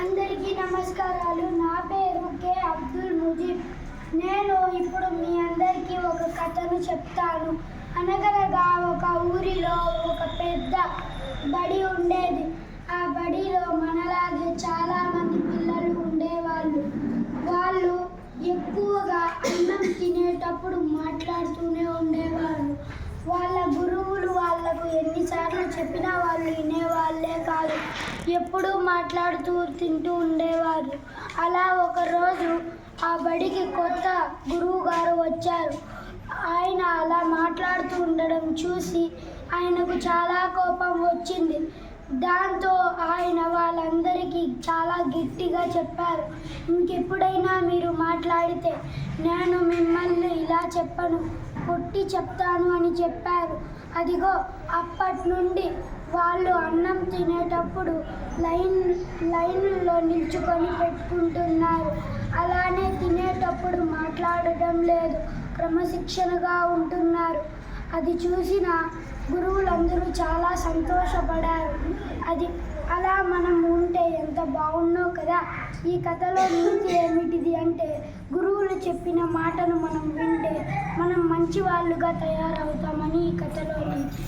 అందరికీ నమస్కారాలు. నా పేరు కే అబ్దుల్ ముజీబ్. నేను ఇప్పుడు మీ అందరికీ ఒక కథను చెప్తాను. అనగనగా ఒక ఊరిలో ఒక పెద్ద బడి ఉండేది. ఆ బడిలో మనలాగే చాలామంది పిల్లలు ఉండేవాళ్ళు. వాళ్ళు ఎక్కువగా అన్నం తినేటప్పుడు మాట్లాడుతూనే ఉండేవాళ్ళు. వాళ్ళ గురువులు వాళ్ళకు ఎన్నిసార్లు చెప్పినా వాళ్ళు వినేవాళ్ళే కాదు. ఎప్పుడూ మాట్లాడుతూ తింటూ ఉండేవారు. అలా ఒకరోజు ఆ బడికి కొత్త గురువు గారు వచ్చారు. ఆయన అలా మాట్లాడుతూ ఉండడం చూసి ఆయనకు చాలా కోపం వచ్చింది. దాంతో ఆయన వాళ్ళందరికీ చాలా గట్టిగా చెప్పారు, ఇంకెప్పుడైనా మీరు మాట్లాడితే నేను మిమ్మల్ని ఇలా చెప్పను, కొట్టి చెప్తాను అని చెప్పారు. అదిగో అప్పటి నుండి వాళ్ళు అన్నం తినేటప్పుడు లైన్లో నిల్చుకొని పెట్టుకుంటున్నారు. అలానే తినేటప్పుడు మాట్లాడడం లేదు, క్రమశిక్షణగా ఉంటున్నారు. అది చూసిన గురువులందరూ చాలా సంతోషపడారు. అలా మనం ఉంటే ఎంత బాగుండో కదా. ఈ కథలో నీతి ఏమిటిది అంటే, గురువులు చెప్పిన మాటను మనం వింటే మనం మంచి వాళ్ళుగా తయారవుతామని ఈ కథలో నీతి.